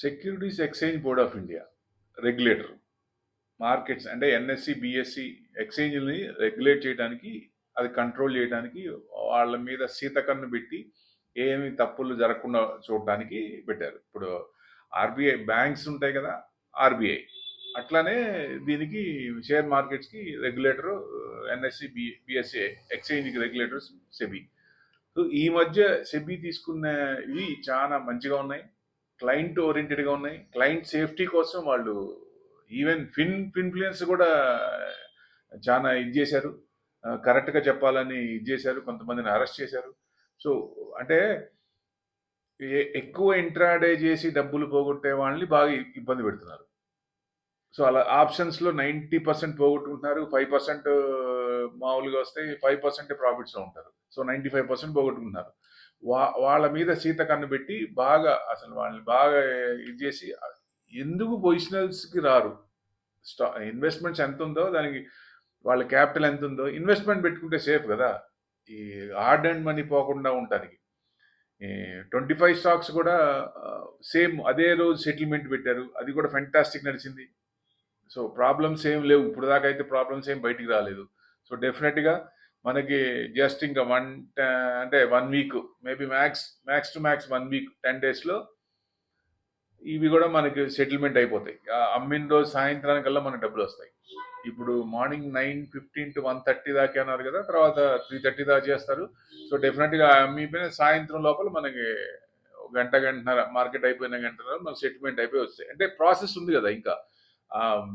Securities exchange board of India regulator. Markets అంటే NSC, BSc ఎక్స్చేంజ్ని regulate చేయడానికి, అది control చేయడానికి, వాళ్ళ మీద శీతకన్ను పెట్టి ఏమి తప్పులు జరగకుండా చూడటానికి పెట్టారు. ఇప్పుడు ఆర్బీఐ బ్యాంక్స్ ఉంటాయి కదా, ఆర్బీఐ అట్లానే దీనికి షేర్ మార్కెట్స్కి రెగ్యులేటర్ ఎన్ఎస్సి, బిఎస్సి ఎక్స్చేంజ్కి రెగ్యులేటర్స్ సెబీ. సో ఈ మధ్య సెబీ తీసుకున్నవి చాలా మంచిగా ఉన్నాయి, క్లయింట్ ఓరియంటెడ్గా ఉన్నాయి. క్లయింట్ సేఫ్టీ కోసం వాళ్ళు ఈవెన్ ఫిన్ఫ్లుయెన్స్ కూడా చాలా ఇది చేశారు, కరెక్ట్గా చెప్పాలని ఇది చేశారు, కొంతమందిని అరెస్ట్ చేశారు. సో అంటే ఎక్కువ ఇంట్రాడే చేసి డబ్బులు పోగొట్టే వాళ్ళని బాగా ఇబ్బంది పెడుతున్నారు. సో అలా ఆప్షన్స్లో 90% పోగొట్టుకుంటున్నారు, 5% మామూలుగా వస్తాయి, 5% ప్రాఫిట్స్లో ఉంటారు. సో 95% పోగొట్టుకుంటున్నారు. వాళ్ళ మీద శీత కన్ను పెట్టి బాగా అసలు వాళ్ళని బాగా ఇది చేసి ఎందుకు పొజిషనల్స్కి రారు. ఇన్వెస్ట్మెంట్స్ ఎంత ఉందో దానికి, వాళ్ళ క్యాపిటల్ ఎంత ఉందో ఇన్వెస్ట్మెంట్ పెట్టుకుంటే సేఫ్ కదా, ఈ హార్డ్ అండ్ మనీ పోకుండా ఉండటానికి. 25 స్టాక్స్ కూడా సేమ్ అదే రోజు సెటిల్మెంట్ పెట్టారు, అది కూడా ఫెంటాస్టిక్ నడిచింది. సో ప్రాబ్లమ్స్ ఏం లేవు, ఇప్పుడు దాకా అయితే ప్రాబ్లమ్స్ ఏం బయటికి రాలేదు. సో డెఫినెట్గా మనకి జస్ట్ ఇంకా అంటే 1 week, maybe max to max 1 week, 10 డేస్లో ఇవి కూడా మనకి సెటిల్మెంట్ అయిపోతాయి. అమ్మిన రోజు సాయంత్రానికల్లా మనకు డబ్బులు వస్తాయి. ఇప్పుడు మార్నింగ్ 9:15 to 1:30 దాకా అన్నారు కదా, తర్వాత 3:30 దాకా చేస్తారు. సో డెఫినెట్గా అమ్మిపోయిన సాయంత్రం లోపల మనకి గంటన్నర, మార్కెట్ అయిపోయిన గంటన్నర మనకు సెటిల్మెంట్ అయిపోయి వస్తాయి. అంటే ప్రాసెస్ ఉంది కదా ఇంకా,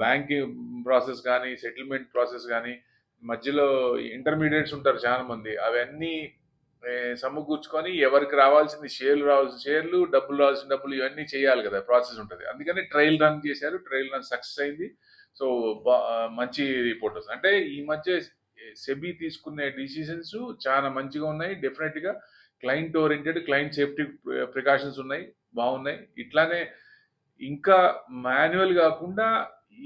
బ్యాంకింగ్ ప్రాసెస్ కానీ, సెటిల్మెంట్ ప్రాసెస్ కానీ, మధ్యలో ఇంటర్మీడియట్స్ ఉంటారు చాలా మంది, అవన్నీ సమకూర్చుకొని ఎవరికి రావాల్సింది షేర్లు, డబ్బులు రావాల్సిన డబ్బులు, ఇవన్నీ చేయాలి కదా, ప్రాసెస్ ఉంటుంది. అందుకని ట్రయల్ రన్ చేశారు, ట్రయల్ రన్ సక్సెస్ అయింది. సో మంచి రిపోర్ట్ వస్తుంది. అంటే ఈ మధ్య సెబీ తీసుకునే డిసిషన్స్ చాలా మంచిగా ఉన్నాయి. డెఫినెట్గా client oriented, client safety precautions ఉన్నాయి, బాగున్నాయి. ఇట్లానే ఇంకా మాన్యువల్ కాకుండా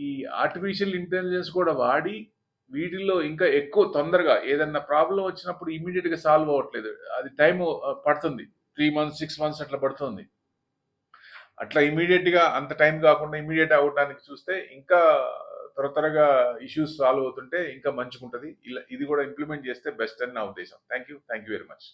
ఈ ఆర్టిఫిషియల్ ఇంటెలిజెన్స్ కూడా వాడి వీటిల్లో ఇంకా ఎక్కువ తొందరగా ఏదన్నా ప్రాబ్లం వచ్చినప్పుడు ఇమీడియట్గా సాల్వ్ అవ్వట్లేదు, అది టైం పడుతుంది, 3 months 6 months అట్లా పడుతుంది. అట్లా ఇమీడియట్గా అంత టైం కాకుండా ఇమీడియట్ అవ్వడానికి చూస్తే ఇంకా త్వరగా ఇష్యూస్ సాల్వ్ అవుతుంటే ఇంకా మంచిగా ఉంటుంది. ఇలా ఇది కూడా ఇంప్లిమెంట్ చేస్తే బెస్ట్ అని నా ఉద్దేశం. Thank you very much.